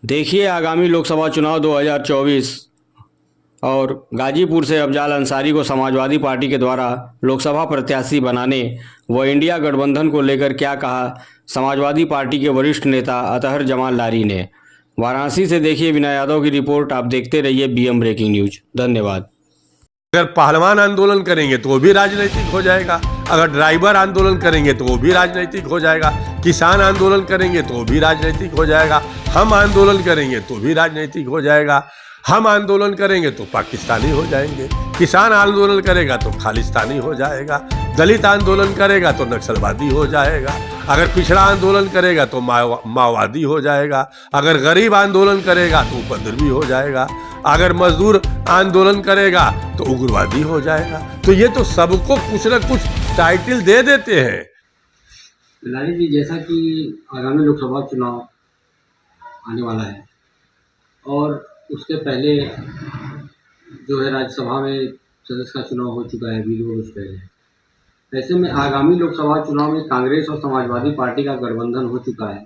देखिए आगामी लोकसभा चुनाव 2024 और गाजीपुर से अफजाल अंसारी को समाजवादी पार्टी के द्वारा लोकसभा प्रत्याशी बनाने व इंडिया गठबंधन को लेकर क्या कहा समाजवादी पार्टी के वरिष्ठ नेता अतहर जमाल लारी ने। वाराणसी से देखिए विनय यादव की रिपोर्ट। आप देखते रहिए बीएम ब्रेकिंग न्यूज। धन्यवाद। अगर पहलवान आंदोलन करेंगे तो वो भी राजनीतिक हो जाएगा, अगर ड्राइवर आंदोलन करेंगे तो वो भी राजनीतिक हो जाएगा, किसान आंदोलन करेंगे तो वो भी राजनीतिक हो जाएगा, हम आंदोलन करेंगे तो भी राजनीतिक हो जाएगा, हम आंदोलन करेंगे तो पाकिस्तानी हो जाएंगे, किसान आंदोलन करेगा तो खालिस्तानी हो जाएगा, दलित आंदोलन करेगा तो नक्सलवादी हो जाएगा, अगर पिछड़ा आंदोलन करेगा तो माओवादी हो जाएगा, अगर गरीब आंदोलन करेगा तो उपद्रवी हो जाएगा, अगर मजदूर आंदोलन करेगा तो उग्रवादी हो जाएगा। तो ये तो सबको कुछ न कुछ टाइटल दे देते हैं। लाली जी, जैसा कि आगामी लोकसभा चुनाव आने वाला है और उसके पहले जो है राज्यसभा में सदस्य का चुनाव हो चुका है अभी 2 रोज पहले। ऐसे में आगामी लोकसभा चुनाव में कांग्रेस और समाजवादी पार्टी का गठबंधन हो चुका है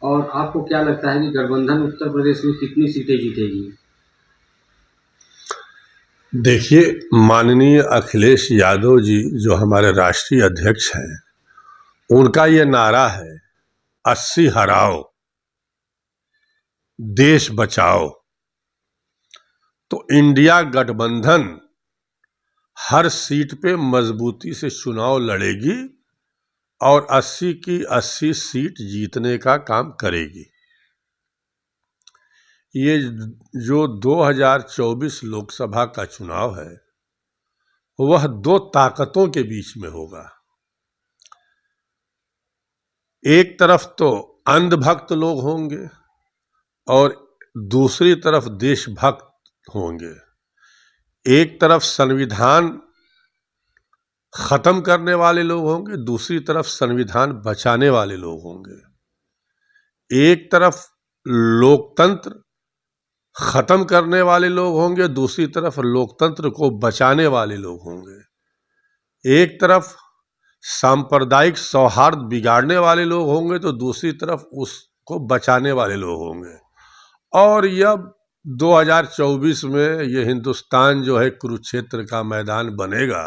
और आपको क्या लगता है कि गठबंधन उत्तर प्रदेश में कितनी सीटें जीतेगी? देखिए, माननीय अखिलेश यादव जी जो हमारे राष्ट्रीय अध्यक्ष हैं, उनका ये नारा है 80 हराओ देश बचाओ। तो इंडिया गठबंधन हर सीट पे मजबूती से चुनाव लड़ेगी और 80 की 80 सीट जीतने का काम करेगी। ये जो 2024 लोकसभा का चुनाव है वह 2 ताकतों के बीच में होगा। एक तरफ तो अंधभक्त लोग होंगे और दूसरी तरफ देशभक्त होंगे। एक तरफ संविधान खत्म करने वाले लोग होंगे, दूसरी तरफ संविधान बचाने वाले लोग होंगे। एक तरफ लोकतंत्र खत्म करने वाले लोग होंगे, दूसरी तरफ लोकतंत्र को बचाने वाले लोग होंगे। एक तरफ सांप्रदायिक सौहार्द बिगाड़ने वाले लोग होंगे तो दूसरी तरफ उसको बचाने वाले लोग होंगे। और यह 2024 में ये हिंदुस्तान जो है कुरुक्षेत्र का मैदान बनेगा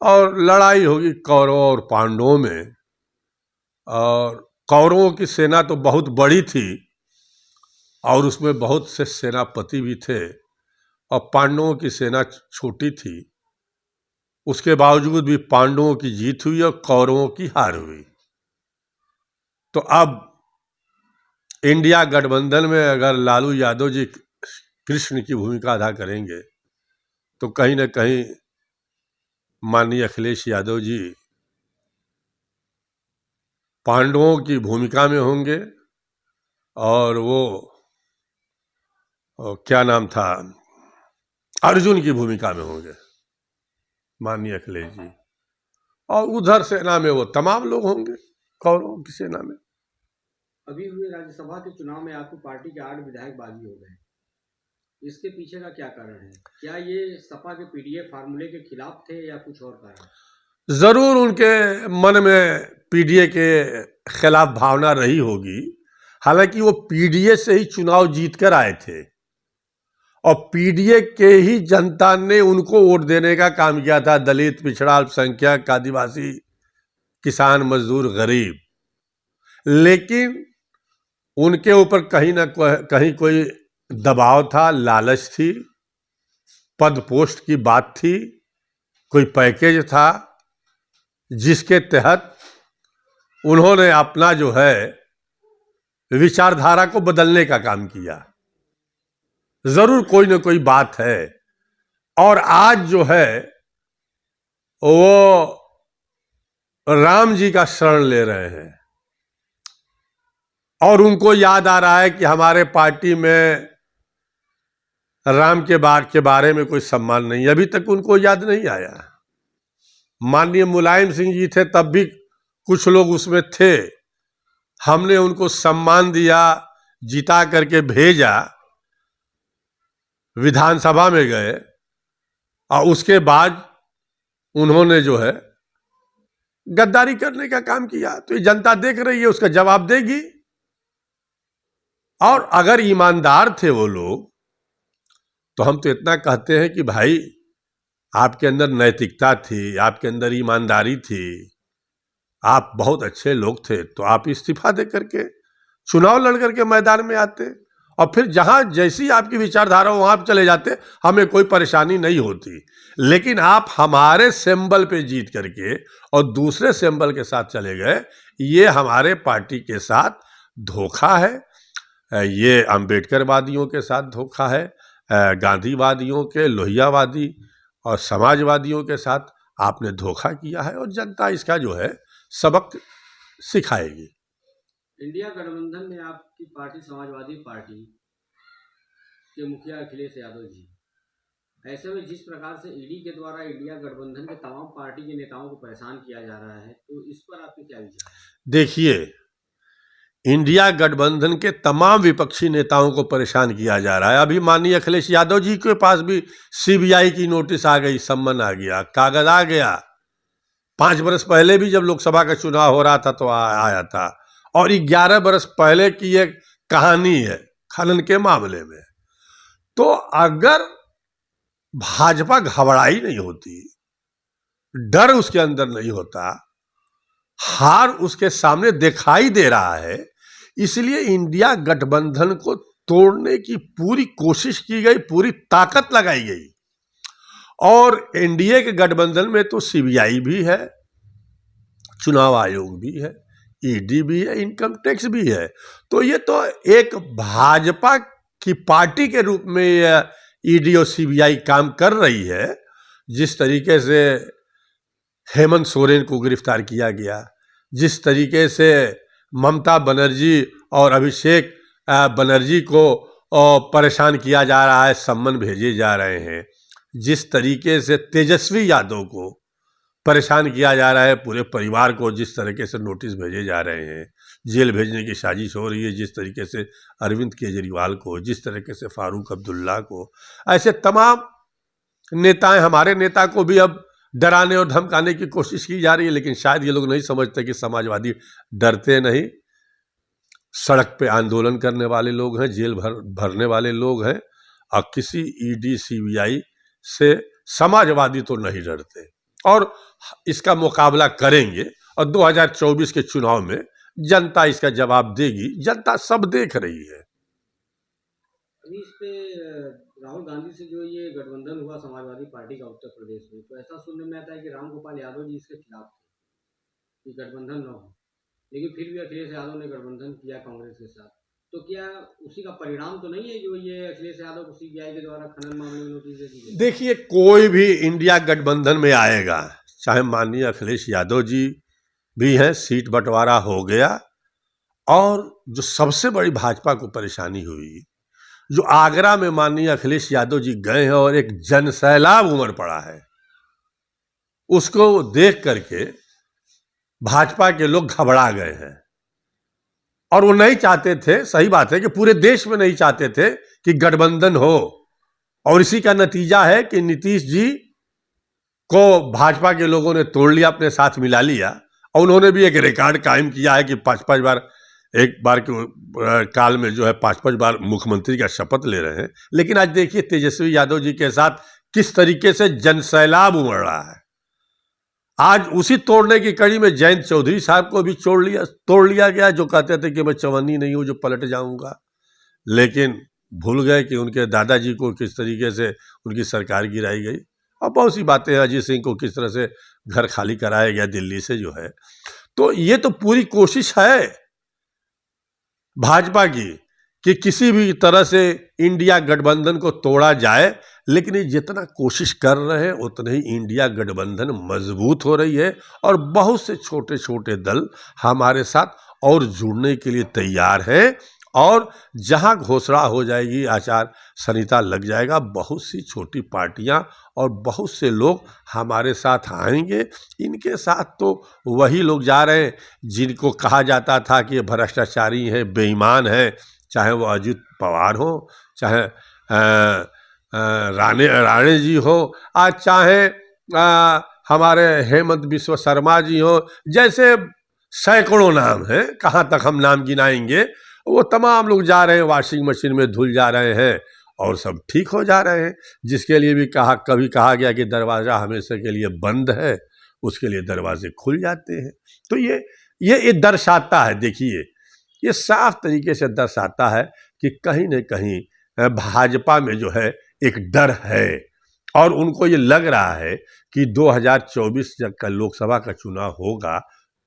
और लड़ाई होगी कौरवों और पांडवों में। और कौरवों की सेना तो बहुत बड़ी थी और उसमें बहुत से सेनापति भी थे और पांडवों की सेना छोटी थी। उसके बावजूद भी पांडवों की जीत हुई और कौरवों की हार हुई। तो अब इंडिया गठबंधन में अगर लालू यादव जी कृष्ण की भूमिका अदा करेंगे तो कहीं ना कहीं माननीय अखिलेश यादव जी पांडवों की भूमिका में होंगे और वो क्या नाम था, अर्जुन की भूमिका में होंगे माननीय अखिलेश जी। और उधर सेना में वो तमाम लोग होंगे कौरवों की सेना में। अभी हुए राज्यसभा के चुनाव में आपकी पार्टी के 8 विधायक बागी हो गए। इसके पीछे का क्या कारण है? क्या ये सपा के पीडीए फार्मूले के खिलाफ थे या कुछ और कारण? जरूर उनके मन में पीडीए के खिलाफ भावना रही होगी। हालांकि वो पीडीए से ही चुनाव जीत कर आए थे और पीडीए के ही जनता ने उनको वोट देने का काम किया था। दलित, पिछड़ा, अल्पसंख्यक, आदिवासी, किसान, मजदूर, गरीब। लेकिन उनके ऊपर कहीं ना कहीं कोई दबाव था, लालच थी, पद पोस्ट की बात थी, कोई पैकेज था जिसके तहत उन्होंने अपना जो है विचारधारा को बदलने का काम किया। जरूर कोई ना कोई बात है। और आज जो है वो राम जी का शरण ले रहे हैं और उनको याद आ रहा है कि हमारे पार्टी में राम के बारे में कोई सम्मान नहीं। अभी तक उनको याद नहीं आया। माननीय मुलायम सिंह जी थे तब भी कुछ लोग उसमें थे। हमने उनको सम्मान दिया, जिता करके भेजा, विधानसभा में गए और उसके बाद उन्होंने जो है गद्दारी करने का काम किया। तो ये जनता देख रही है, उसका जवाब देगी। और अगर ईमानदार थे वो लोग तो हम तो इतना कहते हैं कि भाई आपके अंदर नैतिकता थी, आपके अंदर ईमानदारी थी, आप बहुत अच्छे लोग थे, तो आप इस्तीफा दे करके चुनाव लड़ करके मैदान में आते और फिर जहां जैसी आपकी विचारधारा हो वहां चले जाते, हमें कोई परेशानी नहीं होती। लेकिन आप हमारे सिंबल पे जीत करके और दूसरे सिंबल के साथ चले गए, ये हमारे पार्टी के साथ धोखा है, ये अम्बेडकरवादियों के साथ धोखा है, गांधीवादियों के, लोहियावादी और समाजवादियों के साथ आपने धोखा किया है और जनता इसका जो है सबक सिखाएगी। इंडिया गठबंधन में आपकी पार्टी समाजवादी पार्टी के मुखिया अखिलेश यादव जी, ऐसे में जिस प्रकार से ईडी के द्वारा इंडिया गठबंधन के तमाम पार्टी के नेताओं को परेशान किया जा रहा है, तो इस पर आपके क्या विचार है? देखिए, इंडिया गठबंधन के तमाम विपक्षी नेताओं को परेशान किया जा रहा है। अभी माननीय अखिलेश यादव जी के पास भी सीबीआई की नोटिस आ गई, सम्मन आ गया, कागज आ गया। 5 बरस पहले भी जब लोकसभा का चुनाव हो रहा था तो आया था, और 11 बरस पहले की एक कहानी है खनन के मामले में। तो अगर भाजपा घबराई नहीं होती, डर उसके अंदर नहीं होता, हार उसके सामने दिखाई दे रहा है, इसलिए इंडिया गठबंधन को तोड़ने की पूरी कोशिश की गई, पूरी ताकत लगाई गई। और एनडीए के गठबंधन में तो सीबीआई भी है, चुनाव आयोग भी है, ईडी भी है, इनकम टैक्स भी है। तो ये तो एक भाजपा की पार्टी के रूप में ईडी और सीबीआई काम कर रही है। जिस तरीके से हेमंत सोरेन को गिरफ्तार किया गया, जिस तरीके से ममता बनर्जी और अभिषेक बनर्जी को परेशान किया जा रहा है, सम्मन भेजे जा रहे हैं, जिस तरीके से तेजस्वी यादव को परेशान किया जा रहा है, पूरे परिवार को जिस तरीके से नोटिस भेजे जा रहे हैं, जेल भेजने की साजिश हो रही है, जिस तरीके से अरविंद केजरीवाल को, जिस तरीके से फारूक अब्दुल्ला को, ऐसे तमाम नेताएं, हमारे नेता को भी अब डराने और धमकाने की कोशिश की जा रही है। लेकिन शायद ये लोग नहीं समझते कि समाजवादी डरते नहीं, सड़क पे आंदोलन करने वाले लोग हैं, जेल भरने वाले लोग हैं, और किसी ईडी सीबीआई से समाजवादी तो नहीं डरते, और इसका मुकाबला करेंगे। और 2024 के चुनाव में जनता इसका जवाब देगी, जनता सब देख रही है। अभी इस पे राहुल गांधी से जो ये गठबंधन हुआ समाजवादी पार्टी का उत्तर प्रदेश में, तो ऐसा सुनने में आता है कि रामगोपाल यादव जी इसके खिलाफ थे कि गठबंधन न हो, लेकिन फिर भी अखिलेश यादव ने गठबंधन किया कांग्रेस के साथ। तो क्या उसी का परिणाम तो नहीं है जो ये अखिलेश यादव को सीबीआई के द्वारा खनन मामले में नोटिस दे दी गई? देखिए, कोई भी इंडिया गठबंधन में आएगा, चाहे माननीय अखिलेश यादव जी भी हैं, सीट बंटवारा हो गया। और जो सबसे बड़ी भाजपा को परेशानी हुई, जो आगरा में माननीय अखिलेश यादव जी गए हैं और एक जनसैलाब उमड़ पड़ा है, उसको देख करके भाजपा के लोग घबरा गए हैं। और वो नहीं चाहते थे, सही बात है कि पूरे देश में नहीं चाहते थे कि गठबंधन हो, और इसी का नतीजा है कि नीतीश जी को भाजपा के लोगों ने तोड़ लिया, अपने साथ मिला लिया, और उन्होंने भी एक रिकॉर्ड कायम किया है कि 5-5 बार, एक बार के काल में जो है 5-5 बार मुख्यमंत्री का शपथ ले रहे हैं। लेकिन आज देखिए तेजस्वी यादव जी के साथ किस तरीके से जनसैलाब उमड़ रहा है। आज उसी तोड़ने की कड़ी में जयंत चौधरी साहब को भी तोड़ लिया गया, जो कहते थे कि मैं चवन्नी नहीं हूं जो पलट जाऊंगा, लेकिन भूल गए कि उनके दादाजी को किस तरीके से उनकी सरकार गिराई गई। और बहुत सी बातें, अजीत सिंह को किस तरह से घर खाली कराया गया दिल्ली से जो है। तो ये तो पूरी कोशिश है भाजपा की कि किसी भी तरह से इंडिया गठबंधन को तोड़ा जाए। लेकिन ये जितना कोशिश कर रहे हैं उतने ही इंडिया गठबंधन मजबूत हो रही है, और बहुत से छोटे छोटे दल हमारे साथ और जुड़ने के लिए तैयार हैं। और जहां घोषणा हो जाएगी, आचार संहिता लग जाएगा, बहुत सी छोटी पार्टियां और बहुत से लोग हमारे साथ आएंगे। इनके साथ तो वही लोग जा रहे हैं जिनको कहा जाता था कि ये भ्रष्टाचारी हैं, बेईमान हैं, चाहे वो अजित पवार हो, चाहे राणे जी हो, आज चाहे हमारे हेमंत बिस्व शर्मा जी हो, जैसे सैकड़ों नाम हैं, कहाँ तक हम नाम गिनाएंगे। वो तमाम लोग जा रहे हैं, वॉशिंग मशीन में धुल जा रहे हैं और सब ठीक हो जा रहे हैं। जिसके लिए भी कभी कहा गया कि दरवाज़ा हमेशा के लिए बंद है, उसके लिए दरवाजे खुल जाते हैं। तो ये दर्शाता है, देखिए ये साफ तरीके से दर्शाता है कि कहीं न कहीं भाजपा में जो है एक डर है और उनको ये लग रहा है कि 2024 जब का लोकसभा का चुनाव होगा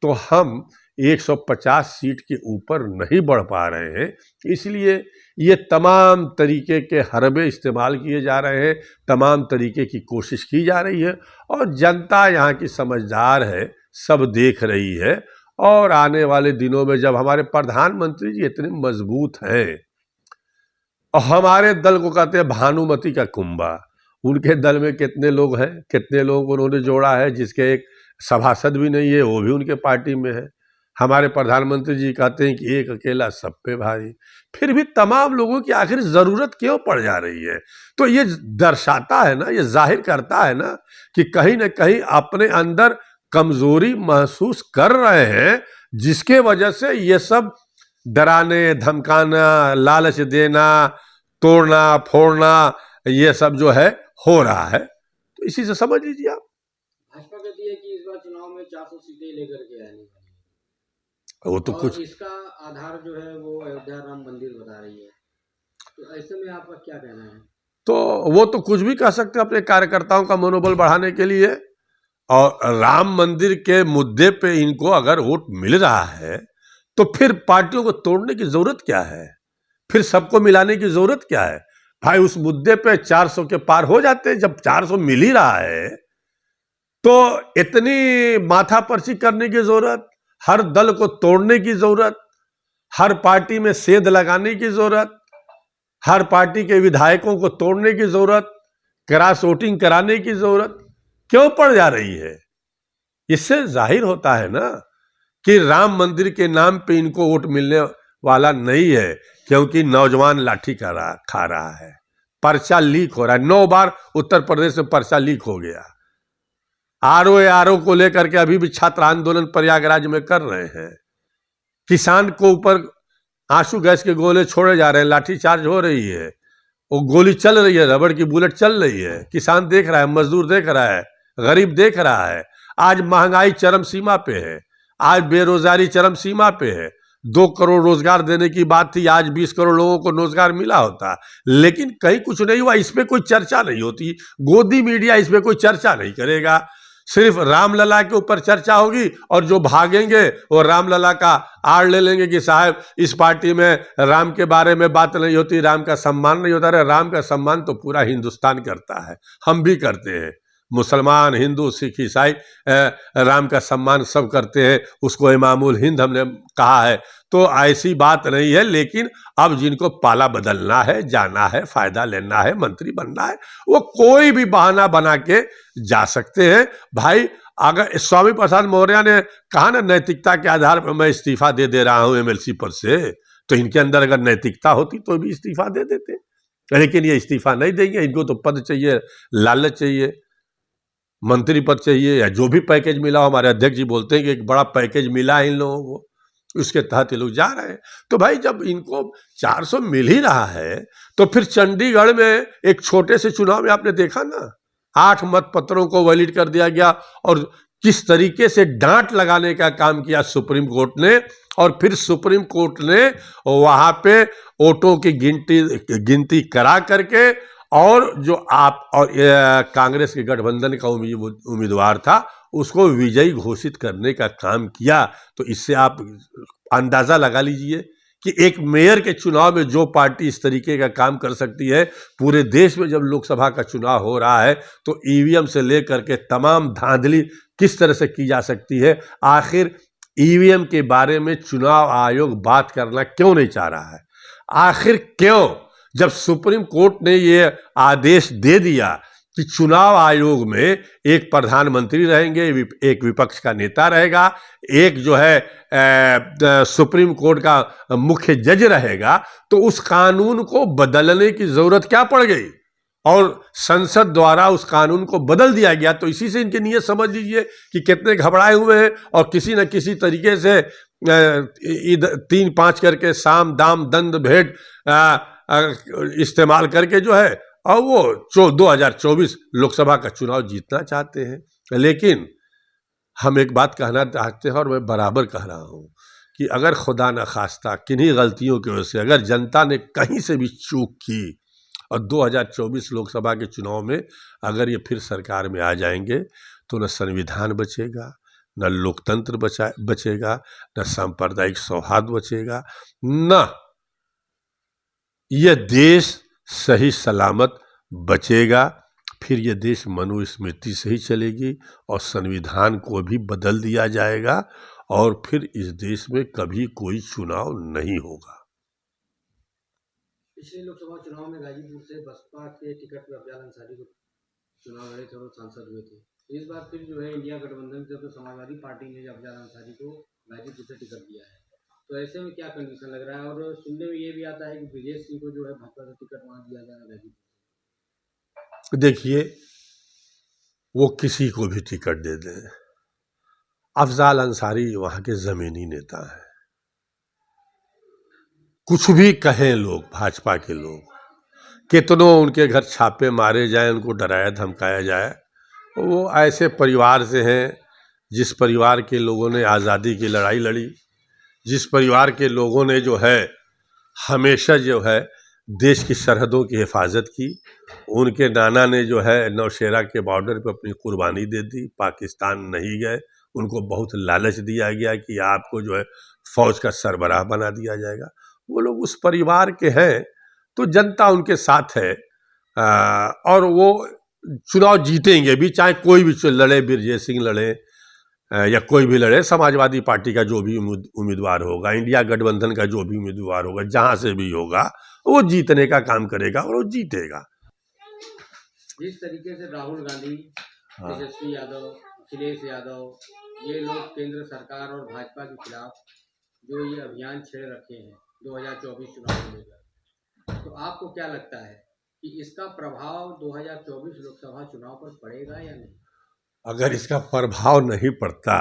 तो हम 150 सीट के ऊपर नहीं बढ़ पा रहे हैं, इसलिए ये तमाम तरीके के हरबे इस्तेमाल किए जा रहे हैं, तमाम तरीके की कोशिश की जा रही है और जनता यहाँ की समझदार है, सब देख रही है। और आने वाले दिनों में जब हमारे प्रधानमंत्री जी इतने मजबूत हैं और हमारे दल को कहते हैं भानुमति का कुंभा, उनके दल में कितने लोग हैं, कितने लोग उन्होंने जोड़ा है, जिसके एक सभासद भी नहीं है, वो भी उनके पार्टी में है। हमारे प्रधानमंत्री जी कहते हैं कि एक अकेला सब पे भारी, फिर भी तमाम लोगों की आखिर ज़रूरत क्यों पड़ जा रही है? तो ये दर्शाता है ना, ये जाहिर करता है ना कि कहीं ना कहीं अपने अंदर कमजोरी महसूस कर रहे हैं, जिसके वजह से ये सब डराने धमकाना, लालच देना, तोड़ना फोड़ना, ये सब जो है हो रहा है। तो इसी से समझ लीजिए आप। भाजपा कहती है कि इस बार चुनाव में 400 सीटें लेकर के आने वाली है वो तो और कुछ इसका आधार जो है वो अयोध्या राम मंदिर बता रही है, तो ऐसे में आपका क्या कहना है? तो वो तो कुछ भी कह सकते हैं अपने कार्यकर्ताओं का मनोबल बढ़ाने के लिए, और राम मंदिर के मुद्दे पे इनको अगर वोट मिल रहा है तो फिर पार्टियों को तोड़ने की जरूरत क्या है, फिर सबको मिलाने की जरूरत क्या है? भाई उस मुद्दे पे 400 के पार हो जाते हैं। जब 400 मिल ही रहा है तो इतनी माथापरची करने की जरूरत, हर दल को तोड़ने की जरूरत, हर पार्टी में सेंध लगाने की जरूरत, हर पार्टी के विधायकों को तोड़ने की जरूरत, क्रॉस वोटिंग कराने की जरूरत क्यों पड़ जा रही है? इससे जाहिर होता है ना कि राम मंदिर के नाम पे इनको वोट मिलने वाला नहीं है, क्योंकि नौजवान लाठी खा रहा है, पर्चा लीक हो रहा है। 9 बार उत्तर प्रदेश में पर्चा लीक हो गया। आरओ को लेकर के अभी भी छात्र आंदोलन प्रयागराज में कर रहे हैं। किसान को ऊपर आंसू गैस के गोले छोड़े जा रहे हैं, लाठीचार्ज हो रही है, वो गोली चल रही है, रबड़ की बुलेट चल रही है। किसान देख रहा है, मजदूर देख रहा है, गरीब देख रहा है। आज महंगाई चरम सीमा पे है, आज बेरोजगारी चरम सीमा पे है। 2 करोड़ रोजगार देने की बात थी, आज 20 करोड़ लोगों को रोजगार मिला होता, लेकिन कहीं कुछ नहीं हुआ। इस पे कोई चर्चा नहीं होती, गोदी मीडिया इस पे कोई चर्चा नहीं करेगा। सिर्फ रामलला के ऊपर चर्चा होगी और जो भागेंगे वो रामलला का आड़ ले लेंगे कि साहब इस पार्टी में राम के बारे में बात नहीं होती, राम का सम्मान नहीं होता। अरे राम का सम्मान तो पूरा हिंदुस्तान करता है, हम भी करते हैं। मुसलमान, हिंदू, सिख, ईसाई राम का सम्मान सब करते हैं, उसको इमामुल हिंद हमने कहा है। तो ऐसी बात नहीं है, लेकिन अब जिनको पाला बदलना है, जाना है, फायदा लेना है, मंत्री बनना है, वो कोई भी बहाना बना के जा सकते हैं। भाई अगर स्वामी प्रसाद मौर्य ने कहा ना नैतिकता के आधार पर मैं इस्तीफा दे रहा हूं एमएलसी पद से, तो इनके अंदर अगर नैतिकता होती तो भी इस्तीफा दे देते, लेकिन ये इस्तीफा नहीं देंगे। इनको तो पद चाहिए, लालच चाहिए, मंत्री पद चाहिए या जो भी पैकेज मिला हो। हमारे अध्यक्ष जी बोलते हैं कि एक बड़ा पैकेज मिला है इन लोगों को, उसके तहत ये लोग जा रहे हैं। तो भाई जब इनको 400 मिल ही रहा है तो फिर चंडीगढ़ में एक छोटे से चुनाव में आपने देखा ना, 8 मत पत्रों को वैलिड कर दिया गया और किस तरीके से डांट लगाने का काम किया सुप्रीम कोर्ट ने। और फिर सुप्रीम कोर्ट ने वहां पे वोटों की गिनती करा करके और जो आप और कांग्रेस के गठबंधन का उम्मीदवार था उसको विजयी घोषित करने का काम किया। तो इससे आप अंदाजा लगा लीजिए कि एक मेयर के चुनाव में जो पार्टी इस तरीके का काम कर सकती है, पूरे देश में जब लोकसभा का चुनाव हो रहा है तो ईवीएम से लेकर के तमाम धांधली किस तरह से की जा सकती है। आखिर ईवीएम के बारे में चुनाव आयोग बात करना क्यों नहीं चाह रहा है? आखिर क्यों, जब सुप्रीम कोर्ट ने ये आदेश दे दिया कि चुनाव आयोग में एक प्रधानमंत्री रहेंगे, एक विपक्ष का नेता रहेगा, एक जो है सुप्रीम कोर्ट का मुख्य जज रहेगा, तो उस कानून को बदलने की जरूरत क्या पड़ गई? और संसद द्वारा उस कानून को बदल दिया गया। तो इसी से इनकी नीयत समझ लीजिए कि कितने घबराए हुए हैं और किसी न किसी तरीके से तीन पांच करके साम दाम दंड भेद इस्तेमाल करके जो है और वो 2024 लोकसभा का चुनाव जीतना चाहते हैं। लेकिन हम एक बात कहना चाहते हैं और मैं बराबर कह रहा हूँ कि अगर खुदा न खास्ता किन्हीं गलतियों की वजह से अगर जनता ने कहीं से भी चूक की और 2024 लोकसभा के चुनाव में अगर ये फिर सरकार में आ जाएंगे तो न संविधान बचेगा, न लोकतंत्र बचेगा, न सांप्रदायिक सौहार्द बचेगा, न यह देश सही सलामत बचेगा। फिर ये देश मनुस्मृति से ही चलेगी और संविधान को भी बदल दिया जाएगा और फिर इस देश में कभी कोई चुनाव नहीं होगा। पिछले लोकसभा चुनाव में गाजीपुर से बसपा के टिकट पर अफजल अंसारी को चुनाव लड़े थे और सांसद हुए थे। इस बार फिर जो है इंडिया गठबंधन से तो समाजवादी पार्टी ने अफजल अंसारी को गाजीपुर से टिकट दिया है, तो ऐसे में क्या कंडीशन लग रहा है? और सुनने में ये भी आता है कि ब्रजेश सिंह को जो है भाजपा से टिकट वहाँ दिया जा रहा है गाजीपुर। देखिए, वो किसी को भी टिकट दे दें, अफजल अंसारी वहाँ के जमीनी नेता हैं। कुछ भी कहें लोग, भाजपा के लोग, कितनों उनके घर छापे मारे जाएं, उनको डराया धमकाया जाए, वो ऐसे परिवार से हैं जिस परिवार के लोगों ने आज़ादी की लड़ाई लड़ी, जिस परिवार के लोगों ने जो है हमेशा जो है देश की सरहदों की हिफाजत की। उनके नाना ने जो है नौशेरा के बॉर्डर पर अपनी कुर्बानी दे दी, पाकिस्तान नहीं गए, उनको बहुत लालच दिया गया कि आपको जो है फौज का सरबराह बना दिया जाएगा। वो लोग उस परिवार के हैं तो जनता उनके साथ है और वो चुनाव जीतेंगे भी, चाहे कोई भी लड़े, ब्रजेश सिंह लड़े या कोई भी लड़े, समाजवादी पार्टी का जो भी उम्मीदवार होगा, इंडिया गठबंधन का जो भी उम्मीदवार होगा, जहां से भी होगा वो जीतने का काम करेगा और वो जीतेगा। जिस तरीके से राहुल गांधी, तेजस्वी यादव, अखिलेश यादव, ये लोग केंद्र सरकार और भाजपा के खिलाफ जो ये अभियान छेड़ रखे हैं 2024 चुनाव को लेकर, तो आपको क्या लगता है कि इसका प्रभाव 2024 लोकसभा चुनाव पर पड़ेगा या नहीं? अगर इसका प्रभाव नहीं पड़ता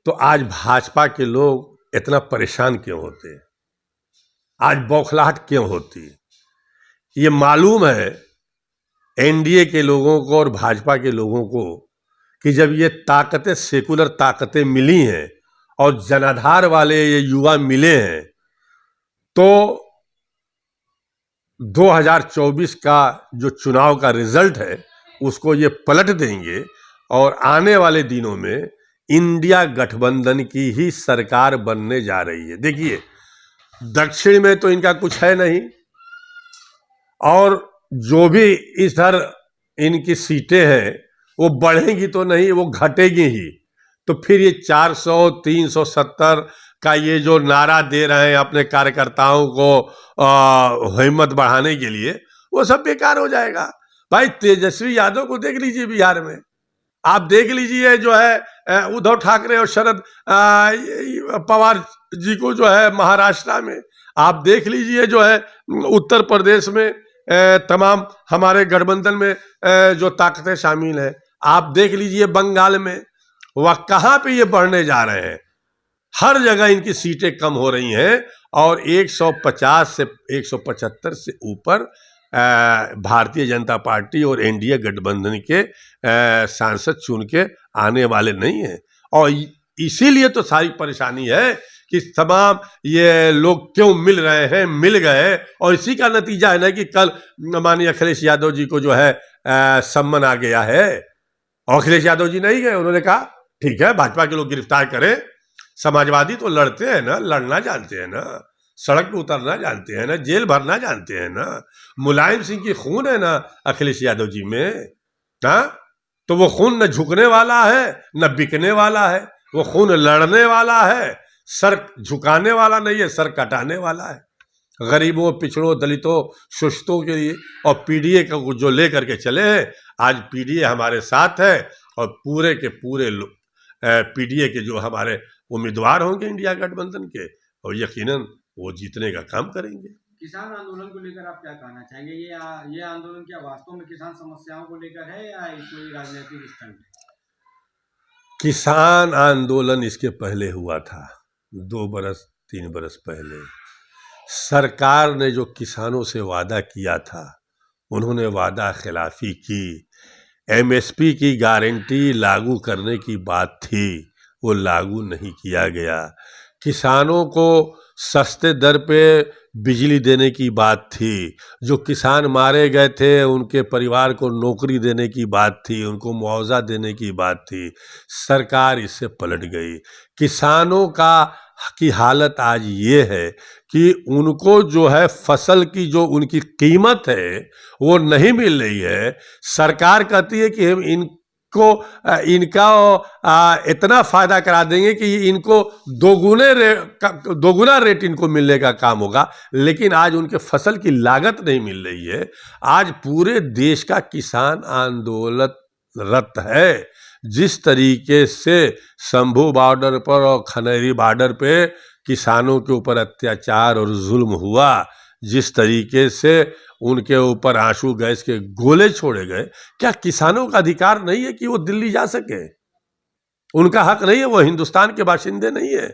तो आज भाजपा के लोग इतना परेशान क्यों होते, आज बौखलाहट क्यों होती? ये मालूम है एनडीए के लोगों को और भाजपा के लोगों को कि जब ये ताकतें, सेकुलर ताकतें मिली हैं और जनाधार वाले ये युवा मिले हैं तो 2024 का जो चुनाव का रिजल्ट है उसको ये पलट देंगे और आने वाले दिनों में इंडिया गठबंधन की ही सरकार बनने जा रही है। देखिए, दक्षिण में तो इनका कुछ है नहीं और जो भी इधर इनकी सीटें हैं वो बढ़ेंगी तो नहीं, वो घटेगी ही। तो फिर ये 400 370 का ये जो नारा दे रहे हैं अपने कार्यकर्ताओं को हिम्मत बढ़ाने के लिए, वो सब बेकार हो जाएगा। भाई तेजस्वी यादव को देख लीजिए बिहार में, आप देख लीजिए जो है उद्धव ठाकरे और शरद पवार जी को जो है महाराष्ट्र में, आप देख लीजिए जो है उत्तर प्रदेश में तमाम हमारे गठबंधन में जो ताकतें शामिल हैं, आप देख लीजिए बंगाल में, वह कहाँ पे ये बढ़ने जा रहे हैं। हर जगह इनकी सीटें कम हो रही हैं और 150 से 175 से ऊपर भारतीय जनता पार्टी और एनडीए गठबंधन के सांसद चुन के आने वाले नहीं हैं। और इसीलिए तो सारी परेशानी है कि तमाम ये लोग क्यों मिल रहे हैं, मिल गए, और इसी का नतीजा है ना कि कल माननीय अखिलेश यादव जी को जो है सम्मन आ गया है और अखिलेश यादव जी नहीं गए। उन्होंने कहा ठीक है भाजपा के लोग गिरफ्तार करें, समाजवादी तो लड़ते हैं ना, लड़ना जानते हैं ना, सड़क पे उतरना जानते हैं ना, जेल भरना जानते हैं ना, मुलायम सिंह की खून है ना अखिलेश यादव जी में ना, तो वो खून न झुकने वाला है न बिकने वाला है, वो खून लड़ने वाला है, सर झुकाने वाला नहीं है, सर कटाने वाला है। गरीबों, पिछड़ों, दलितों, शोषितों के लिए। और पीडीए को जो लेकर के चले हैं, आज पीडीए हमारे साथ है और पूरे के पूरे पीडीए के जो हमारे उम्मीदवार होंगे इंडिया गठबंधन के, और यकीनन वो जीतने का काम करेंगे। किसान आंदोलन को लेकर आप क्या कहना चाहेंगे? ये आंदोलन क्या वास्तव में किसान समस्याओं को लेकर है या कोई राजनीतिक स्टंट है? किसान आंदोलन इसके पहले हुआ था, 2 बरस 3 बरस पहले सरकार ने जो किसानों से वादा किया था, उन्होंने वादा खिलाफी की। एमएसपी की गारंटी लागू करने की बात थी, वो लागू नहीं किया गया। किसानों को सस्ते दर पे बिजली देने की बात थी। जो किसान मारे गए थे उनके परिवार को नौकरी देने की बात थी, उनको मुआवजा देने की बात थी। सरकार इससे पलट गई। किसानों की हालत आज ये है कि उनको जो है फसल की जो उनकी कीमत है वो नहीं मिल रही है। सरकार कहती है कि हम इनको इनका इतना फायदा करा देंगे कि इनको दोगुना रेट इनको मिलने का काम होगा, लेकिन आज उनके फसल की लागत नहीं मिल रही है। आज पूरे देश का किसान आंदोलनरत है। जिस तरीके से शंभू बॉर्डर पर और खनेरी बॉर्डर पे किसानों के ऊपर अत्याचार और जुल्म हुआ, जिस तरीके से उनके ऊपर आंसू गैस के गोले छोड़े गए, क्या किसानों का अधिकार नहीं है कि वो दिल्ली जा सके? उनका हक नहीं है? वो हिंदुस्तान के बाशिंदे नहीं है,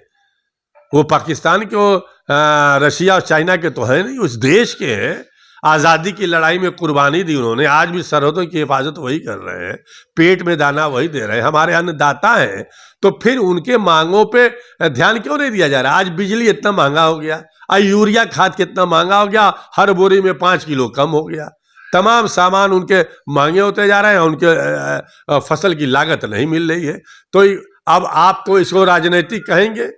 वो पाकिस्तान के रशिया और चाइना के तो है नहीं, उस देश के हैं। आज़ादी की लड़ाई में कुर्बानी दी उन्होंने, आज भी सरहदों की हिफाजत वही कर रहे हैं, पेट में दाना वही दे रहे हैं, हमारे अन्नदाता हैं। तो फिर उनके मांगों पे ध्यान क्यों नहीं दिया जा रहा? आज बिजली इतना महंगा हो गया, आज यूरिया खाद कितना महंगा हो गया, हर बोरी में 5 किलो कम हो गया। तमाम सामान उनके महंगे होते जा रहे हैं, उनके फसल की लागत नहीं मिल रही है। तो अब आप तो इसको राजनीतिक कहेंगे।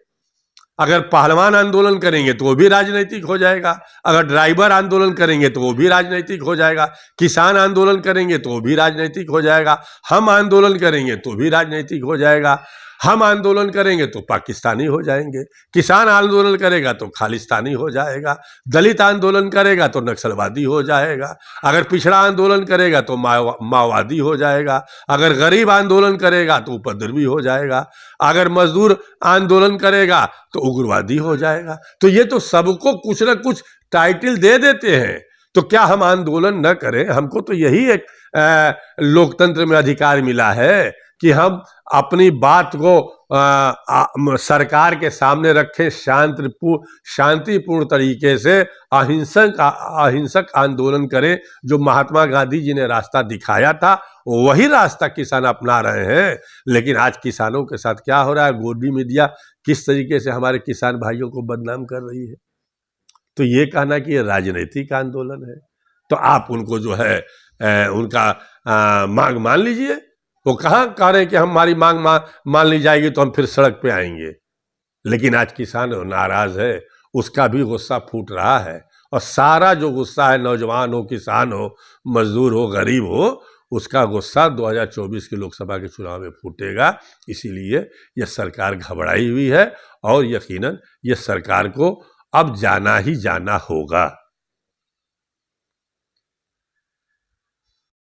अगर पहलवान आंदोलन करेंगे तो वो भी राजनीतिक हो जाएगा, अगर ड्राइवर आंदोलन करेंगे तो वो भी राजनीतिक हो जाएगा, किसान आंदोलन करेंगे तो वो भी राजनीतिक हो जाएगा, हम आंदोलन करेंगे तो भी राजनीतिक हो जाएगा। हम आंदोलन करेंगे तो पाकिस्तानी हो जाएंगे, किसान आंदोलन करेगा तो खालिस्तानी हो जाएगा, दलित आंदोलन करेगा तो नक्सलवादी हो जाएगा, अगर पिछड़ा आंदोलन करेगा तो माओवादी हो जाएगा, अगर गरीब आंदोलन करेगा तो उपद्रवी हो जाएगा, अगर मजदूर आंदोलन करेगा तो उग्रवादी हो जाएगा। तो ये तो सबको कुछ ना कुछ टाइटल दे देते हैं। तो क्या हम आंदोलन न करें? हमको तो यही एक लोकतंत्र में अधिकार मिला है कि हम अपनी बात को सरकार के सामने रखें, शांतिपूर्ण तरीके से अहिंसक आंदोलन करें। जो महात्मा गांधी जी ने रास्ता दिखाया था वही रास्ता किसान अपना रहे हैं। लेकिन आज किसानों के साथ क्या हो रहा है? गोदी मीडिया किस तरीके से हमारे किसान भाइयों को बदनाम कर रही है। तो ये कहना कि ये राजनीतिक आंदोलन है, तो आप उनको जो है उनका मांग मान लीजिए। वो कहाँ कह रहे हैं कि हमारी मांग मान ली जाएगी तो हम फिर सड़क पे आएंगे। लेकिन आज किसान नाराज है, उसका भी गुस्सा फूट रहा है, और सारा जो गुस्सा है, नौजवान हो, किसान हो, मजदूर हो, गरीब हो, उसका गुस्सा 2024 के लोकसभा के चुनाव में फूटेगा। इसीलिए यह सरकार घबराई हुई है और यकीनन यह सरकार को अब जाना ही जाना होगा।